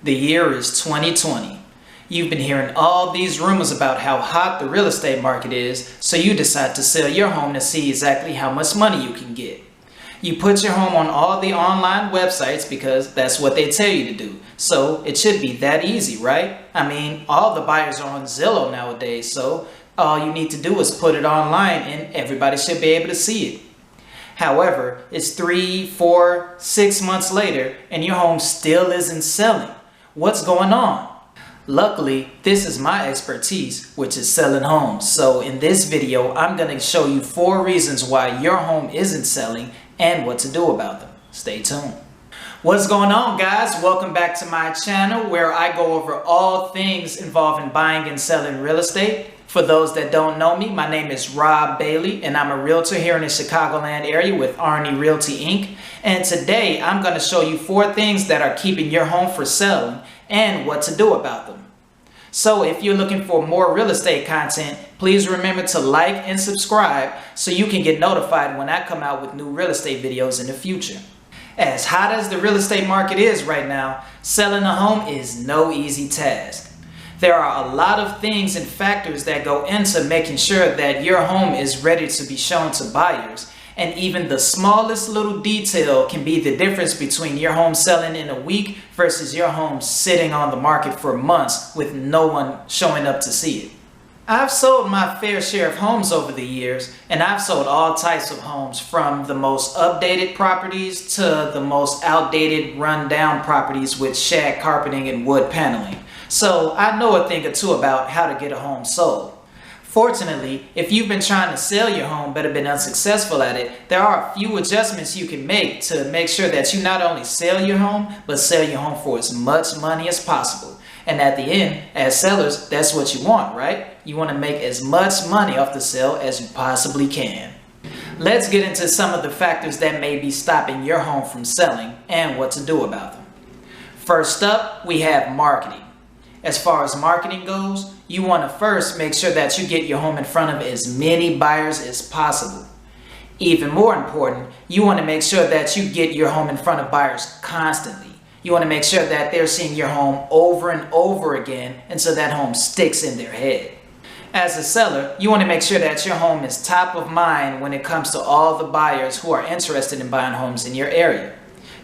The year is 2020. You've been hearing all these rumors about how hot the real estate market is, so you decide to sell your home to see exactly how much money you can get. You put your home on all the online websites because that's what they tell you to do. So it should be that easy, right? I mean, all the buyers are on Zillow nowadays, so all you need to do is put it online and everybody should be able to see it. However, it's 3, 4, 6 months later and your home still isn't selling. What's going on? Luckily, this is my expertise, which is selling homes. So in this video, I'm going to show you 4 reasons why your home isn't selling and what to do about them. Stay tuned. What's going on, guys? Welcome back to my channel where I go over all things involving buying and selling real estate. For those that don't know me, my name is Rob Bailey and I'm a realtor here in the Chicagoland area with ARNI Realty Inc. And today I'm going to show you 4 things that are keeping your home from selling and what to do about them. So if you're looking for more real estate content, please remember to like and subscribe so you can get notified when I come out with new real estate videos in the future. As hot as the real estate market is right now, selling a home is no easy task. There are a lot of things and factors that go into making sure that your home is ready to be shown to buyers. And even the smallest little detail can be the difference between your home selling in a week versus your home sitting on the market for months with no one showing up to see it. I've sold my fair share of homes over the years, and I've sold all types of homes, from the most updated properties to the most outdated, run-down properties with shag carpeting and wood paneling. So I know a thing or two about how to get a home sold. Fortunately, if you've been trying to sell your home but have been unsuccessful at it, there are a few adjustments you can make to make sure that you not only sell your home, but sell your home for as much money as possible. And at the end, as sellers, that's what you want, right? You want to make as much money off the sale as you possibly can. Let's get into some of the factors that may be stopping your home from selling and what to do about them. First up, we have marketing. As far as marketing goes, you want to first make sure that you get your home in front of as many buyers as possible. Even more important, you want to make sure that you get your home in front of buyers constantly. You want to make sure that they're seeing your home over and over again until that home sticks in their head. As a seller, you want to make sure that your home is top of mind when it comes to all the buyers who are interested in buying homes in your area.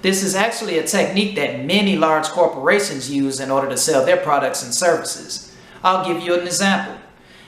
This is actually a technique that many large corporations use in order to sell their products and services. I'll give you an example.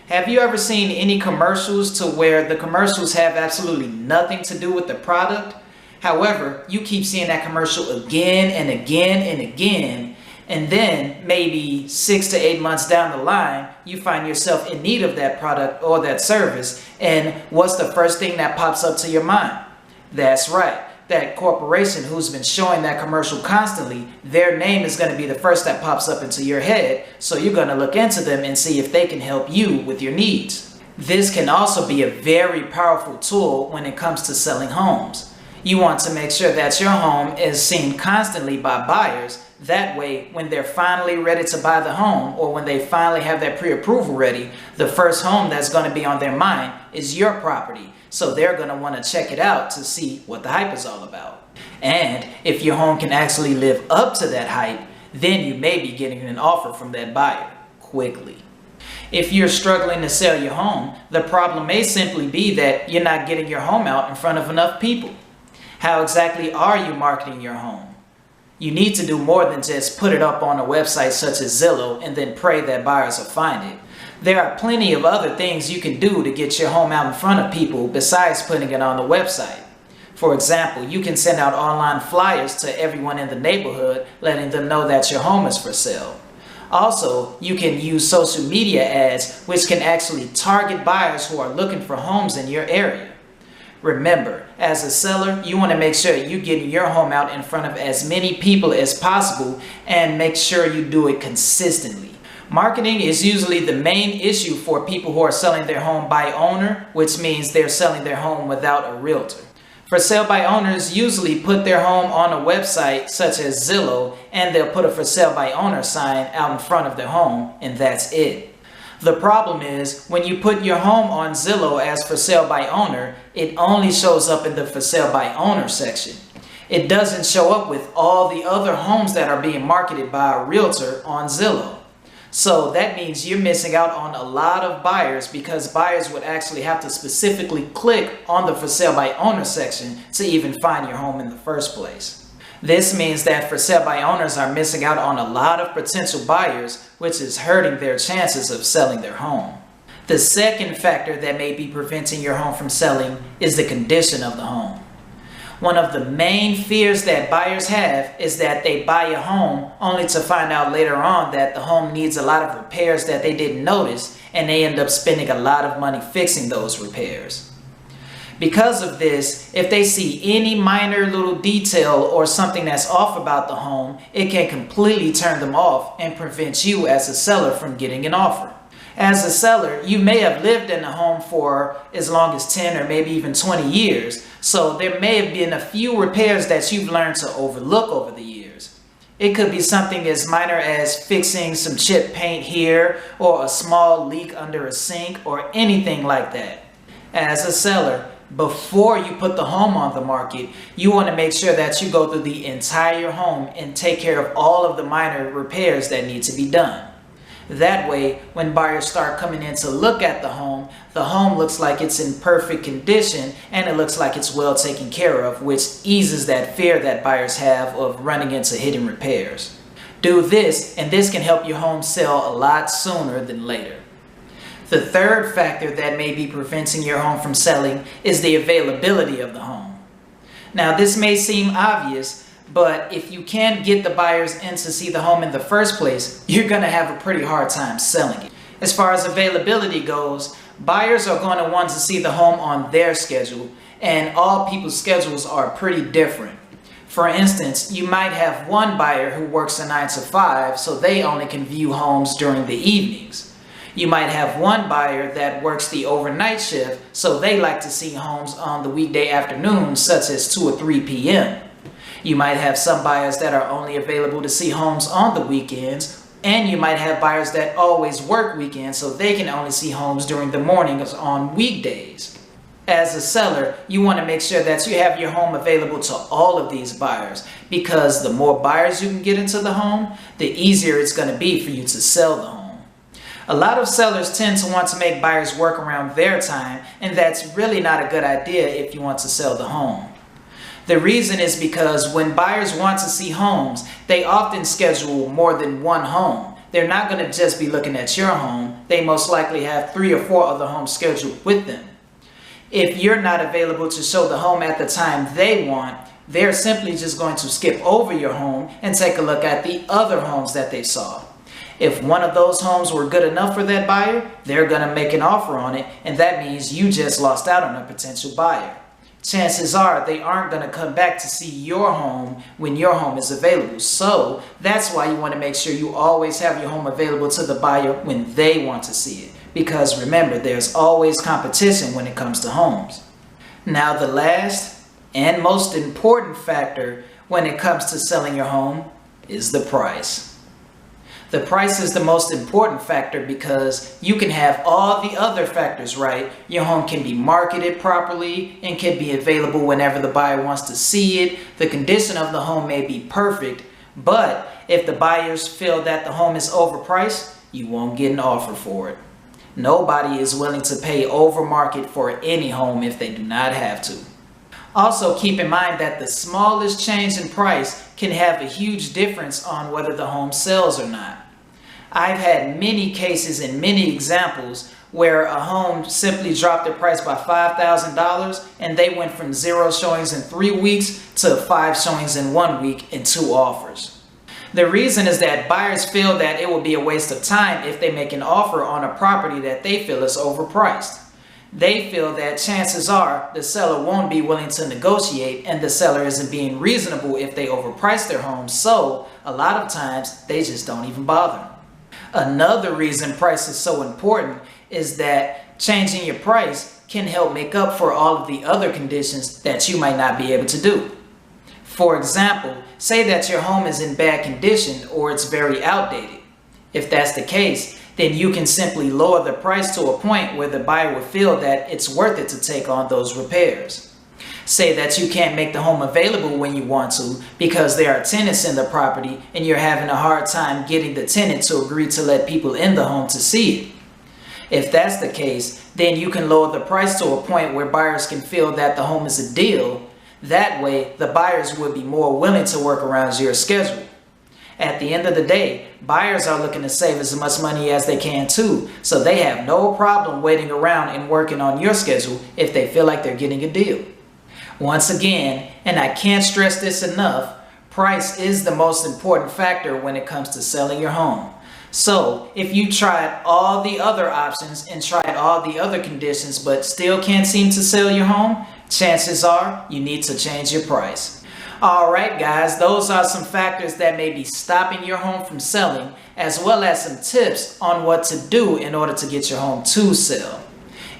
Have you ever seen any commercials to where the commercials have absolutely nothing to do with the product? However, you keep seeing that commercial again and again and again, and then maybe 6 to 8 months down the line, you find yourself in need of that product or that service, and what's the first thing that pops up to your mind? That's right. That corporation who's been showing that commercial constantly, their name is going to be the first that pops up into your head, so you're going to look into them and see if they can help you with your needs. This can also be a very powerful tool when it comes to selling homes. You want to make sure that your home is seen constantly by buyers. That way, when they're finally ready to buy the home, or when they finally have their pre-approval ready, the first home that's going to be on their mind is your property. So they're going to want to check it out to see what the hype is all about. And if your home can actually live up to that hype, then you may be getting an offer from that buyer quickly. If you're struggling to sell your home, the problem may simply be that you're not getting your home out in front of enough people. How exactly are you marketing your home? You need to do more than just put it up on a website such as Zillow and then pray that buyers will find it. There are plenty of other things you can do to get your home out in front of people besides putting it on the website. For example, you can send out online flyers to everyone in the neighborhood, letting them know that your home is for sale. Also, you can use social media ads, which can actually target buyers who are looking for homes in your area. Remember, as a seller, you want to make sure you get your home out in front of as many people as possible and make sure you do it consistently. Marketing is usually the main issue for people who are selling their home by owner, which means they're selling their home without a realtor. For sale by owners usually put their home on a website such as Zillow, and they'll put a for sale by owner sign out in front of their home, and that's it. The problem is, when you put your home on Zillow as for sale by owner, it only shows up in the for sale by owner section. It doesn't show up with all the other homes that are being marketed by a realtor on Zillow. So that means you're missing out on a lot of buyers, because buyers would actually have to specifically click on the for sale by owner section to even find your home in the first place. This means that for sale by owners are missing out on a lot of potential buyers, which is hurting their chances of selling their home. The second factor that may be preventing your home from selling is the condition of the home. One of the main fears that buyers have is that they buy a home only to find out later on that the home needs a lot of repairs that they didn't notice, and they end up spending a lot of money fixing those repairs. Because of this, if they see any minor little detail or something that's off about the home, it can completely turn them off and prevent you as a seller from getting an offer. As a seller, you may have lived in the home for as long as 10 or maybe even 20 years, so there may have been a few repairs that you've learned to overlook over the years. It could be something as minor as fixing some chipped paint here, or a small leak under a sink, or anything like that. As a seller, before you put the home on the market, you want to make sure that you go through the entire home and take care of all of the minor repairs that need to be done. That way, when buyers start coming in to look at the home looks like it's in perfect condition, and it looks like it's well taken care of, which eases that fear that buyers have of running into hidden repairs. Do this, and this can help your home sell a lot sooner than later. The third factor that may be preventing your home from selling is the availability of the home. Now, this may seem obvious, but if you can't get the buyers in to see the home in the first place, you're going to have a pretty hard time selling it. As far as availability goes, buyers are going to want to see the home on their schedule, and all people's schedules are pretty different. For instance, you might have one buyer who works a 9 to 5, so they only can view homes during the evenings. You might have one buyer that works the overnight shift, so they like to see homes on the weekday afternoons, such as 2 or 3 p.m. You might have some buyers that are only available to see homes on the weekends, and you might have buyers that always work weekends, so they can only see homes during the mornings on weekdays. As a seller, you want to make sure that you have your home available to all of these buyers, because the more buyers you can get into the home, the easier it's going to be for you to sell the home. A lot of sellers tend to want to make buyers work around their time, and that's really not a good idea if you want to sell the home. The reason is because when buyers want to see homes, they often schedule more than one home. They're not going to just be looking at your home. They most likely have 3 or 4 other homes scheduled with them. If you're not available to show the home at the time they want, they're simply just going to skip over your home and take a look at the other homes that they saw. If one of those homes were good enough for that buyer, they're going to make an offer on it, and that means you just lost out on a potential buyer. Chances are they aren't going to come back to see your home when your home is available. So that's why you want to make sure you always have your home available to the buyer when they want to see it. Because remember, there's always competition when it comes to homes. Now, the last and most important factor when it comes to selling your home is the price. The price is the most important factor, because you can have all the other factors right. Your home can be marketed properly and can be available whenever the buyer wants to see it. The condition of the home may be perfect, but if the buyers feel that the home is overpriced, you won't get an offer for it. Nobody is willing to pay over market for any home if they do not have to. Also, keep in mind that the smallest change in price can have a huge difference on whether the home sells or not. I've had many cases and many examples where a home simply dropped their price by $5,000, and they went from 0 showings in 3 weeks to 5 showings in 1 week and 2 offers. The reason is that buyers feel that it will be a waste of time if they make an offer on a property that they feel is overpriced. They feel that chances are the seller won't be willing to negotiate, and the seller isn't being reasonable if they overprice their home, so a lot of times they just don't even bother. Another reason price is so important is that changing your price can help make up for all of the other conditions that you might not be able to do. For example, say that your home is in bad condition or it's very outdated. If that's the case, then you can simply lower the price to a point where the buyer will feel that it's worth it to take on those repairs. Say that you can't make the home available when you want to because there are tenants in the property and you're having a hard time getting the tenant to agree to let people in the home to see it. If that's the case, then you can lower the price to a point where buyers can feel that the home is a deal. That way, the buyers will be more willing to work around your schedule. At the end of the day, buyers are looking to save as much money as they can too, so they have no problem waiting around and working on your schedule if they feel like they're getting a deal. Once again, and I can't stress this enough, price is the most important factor when it comes to selling your home. So, if you tried all the other options and tried all the other conditions but still can't seem to sell your home, chances are you need to change your price. Alright guys, those are some factors that may be stopping your home from selling, as well as some tips on what to do in order to get your home to sell.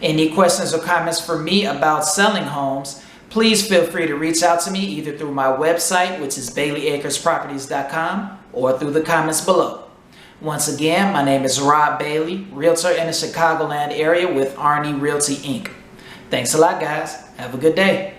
Any questions or comments for me about selling homes, please feel free to reach out to me either through my website, which is baileyacresproperties.com, or through the comments below. Once again, my name is Rob Bailey, Realtor in the Chicagoland area with ARNI Realty Inc. Thanks a lot guys. Have a good day.